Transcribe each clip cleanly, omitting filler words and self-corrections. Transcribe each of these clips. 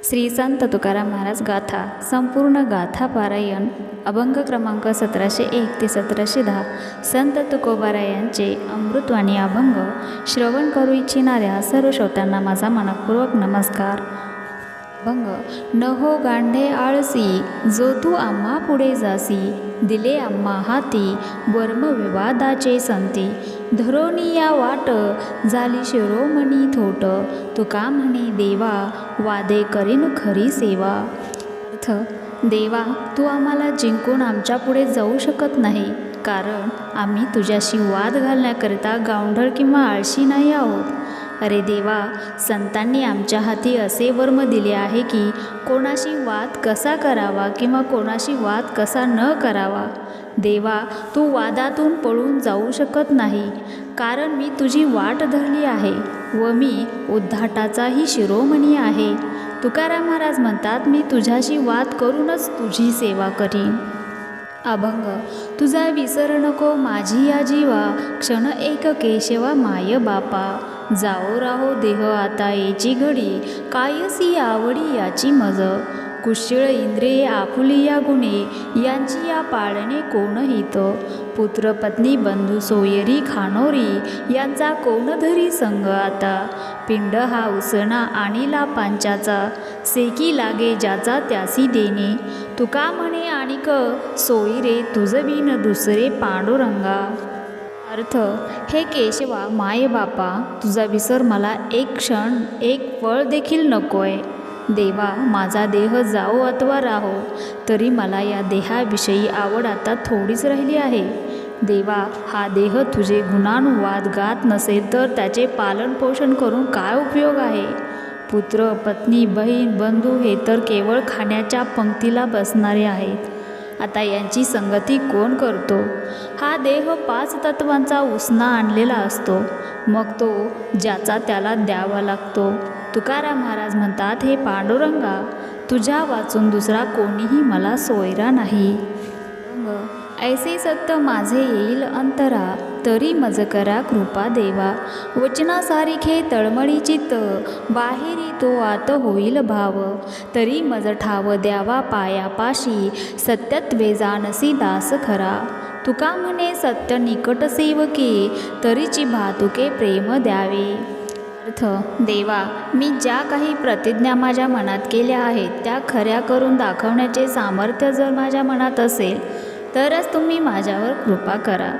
श्री संत तुकाराम महाराज गाथा संपूर्ण गाथा पारायण अभंग क्रमांक 1701 ते 1710 संत तुकोबारायांचे अमृतवाणी अभंग श्रवण करू इच्छिणाऱ्या सर्व श्रोत्यांना माझा मनपूर्वक नमस्कार. अभंग. न हो गांडे आळसी जो तू आम्हा पुढे जासी, दिले आम्हा हाती वर्म विवादाचे संती, धरोनी या वाट झाली शिरोमणी थोट, तुका म्हणे देवा वादे करीन खरी सेवा. अर्थ. देवा, तू आम्हाला जिंकून आमच्या पुढे जाऊ शकत नाही, कारण आम्ही तुझ्याशी वाद घालण्याकरिता गावंढळ किंवा आळशी नाही आहोत. अरे देवा, संतांनी आमच्या हाती असे वर्म दिले आहे की कोणाशी वाद कसा करावा किंवा कोणाशी वाद कसा न करावा. देवा, तू वादातून पळून जाऊ शकत नाही, कारण मी तुझी वाट धरली आहे व मी उद्धाटाचाही शिरोमणी आहे. तुकाराम महाराज म्हणतात, मी तुझ्याशी वाद करूनच तुझी सेवा करीन. अभंग. तुझा विसर नको माझी या जीवा, क्षण एक केशवा माय बापा, जाओ राहो देह आता येची घडी, कायसी आवडी याची मज, कुशळ इंद्रिये आपुली या गुणे, यांची या पाळणे कोण हित, पुत्र पत्नी बंधू सोयरी खानोरी, यांचा कोण धरी संग आता, पिंड हा उसणा आणिला पांचाचा, सेकी लागे ज्याचा त्यासी देणे, तुका म्हणे आणिक सोयी रे तुझ बिन दुसरे पांडुरंगा. अर्थ. हे केशवा माये बापा, तुझा विसर मला एक क्षण एक पळ देखील नकोय. देवा, माझा देह जाओ अथवा राहो, तरी मला या देहाविषयी आवड आता थोडीच राहिली आहे. देवा, हा देह तुझे गुणानुवाद गात नसेल तर त्याचे पालनपोषण करून काय उपयोग आहे. पुत्र पत्नी बहीण बंधू हे तर केवळ खाण्याच्या पंक्तीला बसणारे आहेत. आता यांची संगती कोण करतो. हा देह 5 तत्वांचा उसना आणलेला असतो, मग तो ज्याचा त्याला द्यावा लागतो. तुकाराम महाराज म्हणतात, हे पांडुरंगा, तुझ्या वाचून दुसरा कोणीही मला सोयरा नाही. ऐसे सत्य माझे येईल अंतरा, तरी मज करा कृपा देवा, वचनासारिखे तळमळी चित्त, बाहेरी तो आत होईल भाव, तरी मज ठाव द्यावा पायापाशी, सत्यत्वे जानसी दास खरा, तुका म्हणे सत्य निकट सेवके, तरीची भातुके प्रेम द्यावे. अर्थ. देवा, मी ज्या काही प्रतिज्ञा माझ्या मनात केल्या आहेत त्या खऱ्या करून दाखवण्याचे सामर्थ्य जर माझ्या मनात असेल तरच तुम्ही माझ्यावर कृपा करा.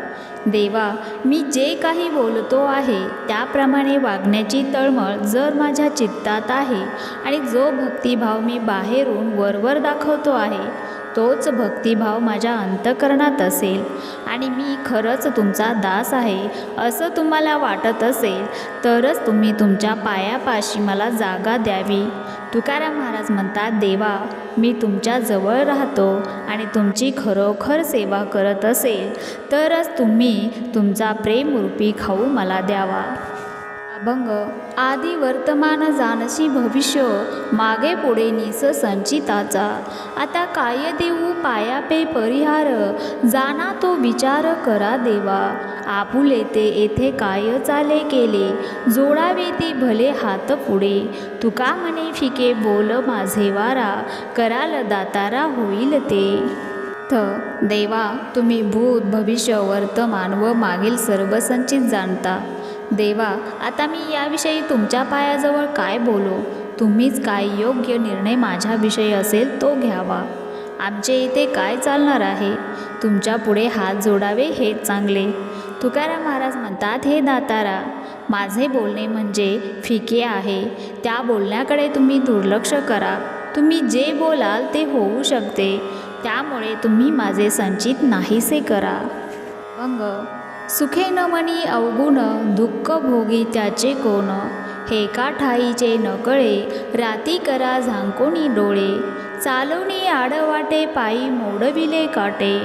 देवा, मी जे काही बोलतो आहे त्याप्रमाणे वागण्याची तळमळ जर माझ्या चित्तात आहे आणि जो भक्तिभाव मी बाहेरून वरवर दाखवतो आहे तोच भक्तिभाव माझ्या अंतःकरणात असेल आणि मी खरंच तुमचा दास आहे असं तुम्हाला वाटत असेल तरच तुम्ही तुमच्या पायापाशी मला जागा द्यावी. तुकाराम महाराज म्हणतात, देवा, मी तुमच्या जवळ राहतो आणि तुमची खरोखर सेवा करत असेल तरच तुम्ही तुमचा प्रेमरूपी खाऊ मला द्यावा. अभंग. आदि वर्तमान जानसी भविष्य, मागे पुढे निस संचिताचा, आता काय देऊ पायापे परिहार, जाना तो विचार करा देवा, आपुले ते येथे काय चाले केले, जोडावे ते भले हात पुढे, तुका म्हणे फिके बोल माझे वारा, कराल दातारा होईल ते. देवा, तुम्ही भूत भविष्य वर्तमान व मागील सर्व संचित जाणता. देवा, आता मी याविषयी तुमच्या पायाजवळ काय बोलू. तुम्हीच काय योग्य निर्णय माझ्याविषयी असेल तो घ्यावा. आमचे इथे काय चालणार आहे. तुमच्या पुढे हात जोडावे हेच चांगले. तुकाराम महाराज म्हणतात, हे दातारा, माझे बोलणे म्हणजे फिके आहे. त्या बोलण्याकडे तुम्ही दुर्लक्ष करा. तुम्ही जे बोलाल ते होऊ शकते, त्यामुळे तुम्ही माझे संचित नाहीसे करा. अभंग. सुखे न मनी अवगुण, दुःख भोगी त्याचे कोण, हे का ठाईचे न कळे, राती करा झांकोणी डोळे, चालवणी आडवाटे पायी मोडविले काटे,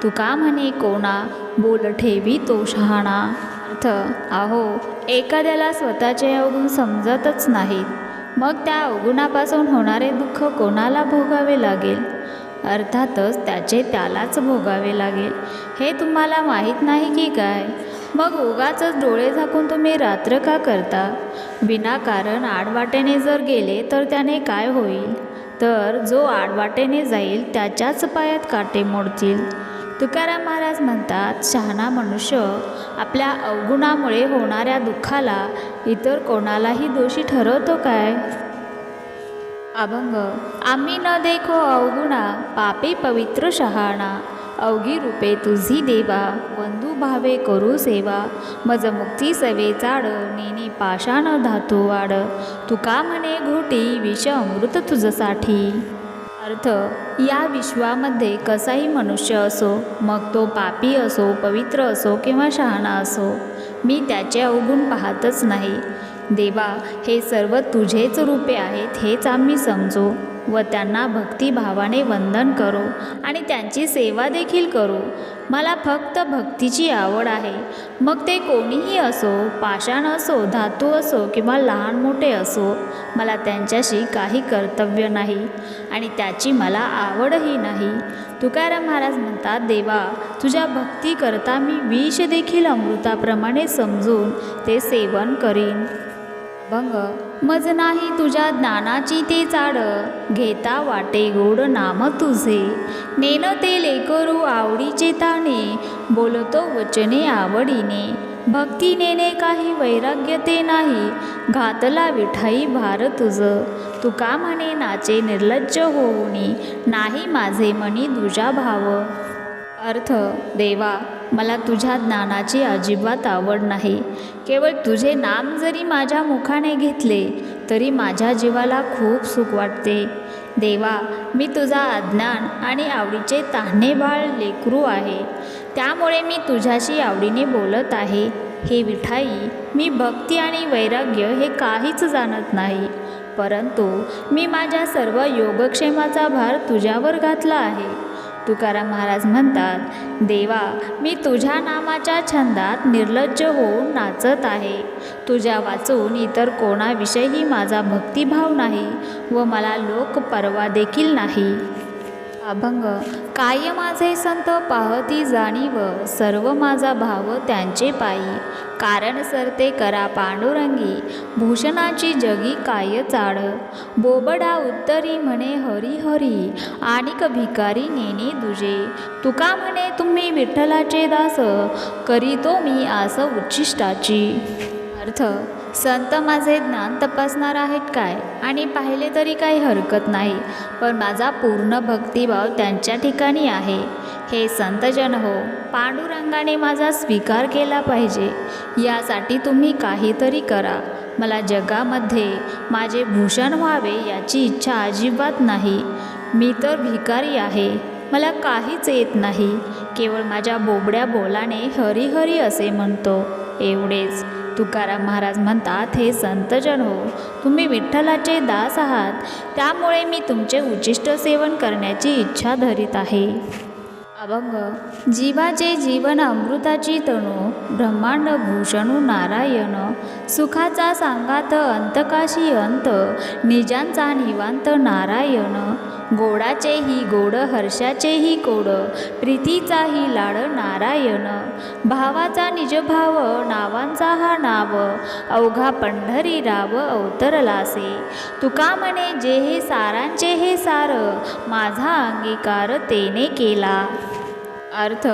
तुका म्हणे कोणा, बोल ठेवी तो शहाणा. अर्थ. अहो, एखाद्याला स्वतःचे अवगुण समजतच नाहीत, मग त्या अवगुणापासून होणारे दुःख कोणाला भोगावे लागेल. अर्थातच त्याचे त्यालाच भोगावे लागेल. हे तुम्हाला माहीत नाही की काय. मग उगाचच डोळे झाकून तुम्ही रात्र का करता? विनाकारण आडवाटेने जर गेले तर त्याने काय होईल? तर जो आडवाटेने जाईल त्याच्याच पायात काटे मोडतील. तुकाराम महाराज म्हणतात, शहाणा मनुष्य आपल्या अवगुणामुळे होणाऱ्या दुःखाला इतर कोणालाही दोषी ठरवतो काय? अभंग. आम्ही न देखो अवगुणा, पापी पवित्र शहाणा. अवघी रूपे तुझी देवा, वंदू भावे करू सेवा. मज मुक्ती सवे चाड, नेने पाषाण धातू वाड. तुका म्हणे घोटी, विष अमृत तुझसाठी. अर्थ. या विश्वामध्ये कसाही मनुष्य असो, मग तो पापी असो, पवित्र असो किंवा शहाणा असो, मी त्याचे अवगुण पाहतच नाही. देवा, हे सर्व तुझेच रूपे आहेत हेच आम्ही समजू व त्यांना भक्तिभावाने वंदन करू आणि त्यांची सेवा देखील करू. मला फक्त भक्तीची आवड आहे. मग ते कोणीही असो, पाषाण असो, धातू असो किंवा लहान मोठे असो, मला त्यांच्याशी काही कर्तव्य नाही आणि त्याची मला आवडही नाही. तुकाराम महाराज म्हणतात, देवा, तुझ्या भक्ती करता मी विष देखील अमृताप्रमाणे समजून ते सेवन करीन. अभंग. मज नाही तुझ्या ज्ञानाची ते चाड, घेता वाटे गोड नाम तुझे. नेन ते लेकरू आवडीचे ताणे, बोलतो वचने आवडीने. भक्ती नेणे काही वैराग्य ते नाही, घातला विठाई भार तुझ. तुका म्हणे नाचे निर्लज्ज होऊनी, नाही माझे मनी तुझा भाव. अर्थ. देवा, मला तुझ्या ज्ञानाची अजिबात आवड नाही. केवळ तुझे नाम जरी माझ्या मुखाने घेतले तरी माझ्या जीवाला खूप सुख वाटते. देवा, मी तुझा अज्ञान आणि आवडीचे तान्हे बाळ लेकरू आहे, त्यामुळे मी तुझ्याशी आवडीने बोलत आहे. हे विठाई, मी भक्ती आणि वैराग्य हे काहीच जाणत नाही, परंतु मी माझ्या सर्व योगक्षेमाचा भार तुझ्यावर घातला आहे. तुकाराम महाराज म्हणतात, देवा, मी तुझ्या नामाच्या छंदात निर्लज्ज होऊन नाचत आहे. तुझ्या वाचून इतर कोणाविषयी माझा भक्तिभाव नाही व मला लोक परवा देखील नाही. अभंग. काय माझे संत पाहती जाणीव, सर्व माझा भाव त्यांचे पायी. कारण सरते करा पांडुरंगी, भूषणाची जगी काय चाड. बोबडा उत्तरी म्हणे हरी हरी, आणिक भिकारी नेने दुजे. तुका म्हणे तुम्ही विठ्ठलाचे दास, करीतो मी आस उच्छिष्टाची. अर्थ. संत माझे ज्ञान तपासणार आहेत काय, आणि पाहिले तरी काही हरकत नाही, पण माझा पूर्ण भक्तिभाव त्यांच्या ठिकाणी आहे. हे संतजन हो, पांडुरंगाने माझा स्वीकार केला पाहिजे, यासाठी तुम्ही काहीतरी करा. मला जगामध्ये माझे भूषण व्हावे याची इच्छा अजिबात नाही. मी तर भिकारी आहे, मला काहीच येत नाही. केवळ माझ्या बोबड्या बोलाने हरी हरी असे म्हणतो, एवढेच. तुकाराम महाराज म्हणतात, हे संतजन हो, तुम्ही विठ्ठलाचे दास आहात, त्यामुळे मी तुमचे उच्चिष्ट सेवन करण्याची इच्छा धरीत आहे. अभंग. जीवाचे जीवन अमृताची तणू, ब्रह्मांड भूषणू नारायण. सुखाचा सांगात अंतकाशी अंत, निजांचा निवांत नारायण. गोडाचेही गोड, हर्षाचेही कोड, प्रीतीचाही लाड नारायण. भावाचा निजभाव, नावांचा हा नाव, अवघा पंढरी राव अवतरलासे. तुका म्हणे जे हे सारांचे हे सार, माझा अंगीकार तेने केला. अर्थ.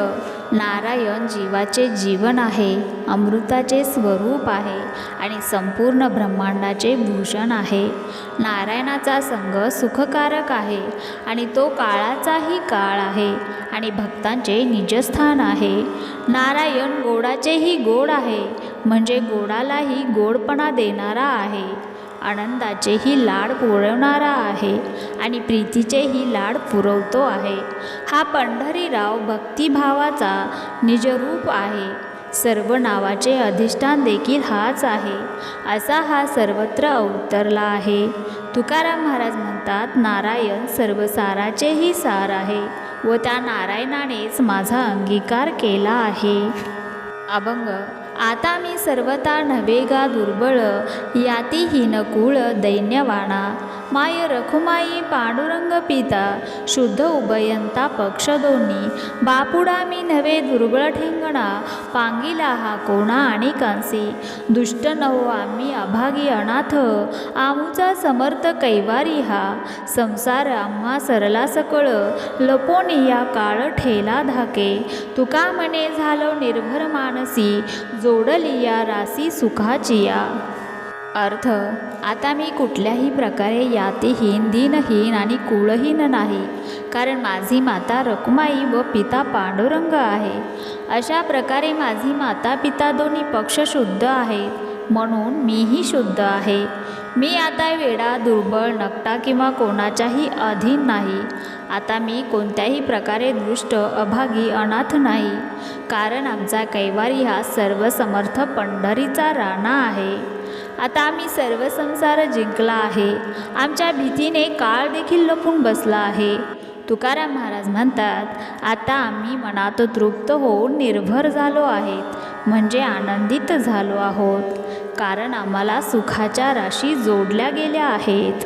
नारायण जीवाचे जीवन आहे, अमृताचे स्वरूप आहे आणि संपूर्ण ब्रह्मांडाचे भूषण आहे. नारायणाचा संग सुखकारक आहे आणि तो काळाचाही काळ आहे आणि भक्तांचे निजस्थान आहे. नारायण गोडाचेही गोड आहे, म्हणजे गोडालाही गोडपणा देणारा आहे. आनंदाचेही लाड पुरवणारा आहे आणि प्रीतीचेही लाड पुरवतो आहे. हा पंढरीराव भक्तिभावाचा निजरूप आहे. सर्व नावाचे अधिष्ठान देखील हाच आहे, असा हा सर्वत्र अवतरला आहे. तुकाराम महाराज म्हणतात, नारायण सर्व साराचेही सार आहे व त्या नारायणानेच माझा अंगीकार केला आहे. अभंग. आता मी सर्वता नव्हे गा दुर्बळ, याती हीनकुळ दैन्यवाणा. माय रखुमाई पांडुरंग पिता शुद्ध उभयंता पक्ष दोन्ही बापुडा मी नव्हे दुर्बळ ठेंगणा पांगिला हा कोणा आणि कांसी दुष्ट नवो आम्ही अभागी अनाथ आमुचा समर्थ कैवारी हा संसार आम्हा सरला सकळ लपोनी या काळ ठेला धाके तुका म्हणे झालो निर्भर मानसी जोडली या रासी सुखाची या। अर्थ आता मी कुठल्याही प्रकारे यातीहीन दीनहीन आणि कुळहीन नाही, कारण माझी माता रखुमाई व पिता पांडुरंग आहे। अशा प्रकारे माझी माता पिता दोन्ही पक्ष शुद्ध आहेत, म्हणून मीही शुद्ध आहे। मी आता वेडा दुर्बळ नकटा किंवा कोणाच्याही अधीन नाही। आता मी कोणत्याही प्रकारे दृष्ट अभागी अनाथ नाही, कारण आमचा कैवारी हा सर्वसमर्थ पंढरीचा राणा आहे। आता आम्ही सर्व संसार जिंकला आहे, आमच्या भीतीने काळ देखील लपून बसला आहे। तुकाराम महाराज म्हणतात, आता आम्ही मनात तृप्त होऊन निर्भर झालो आहेत, म्हणजे आनंदित झालो आहोत, कारण आम्हाला सुखाच्या राशी जोडल्या गेल्या आहेत।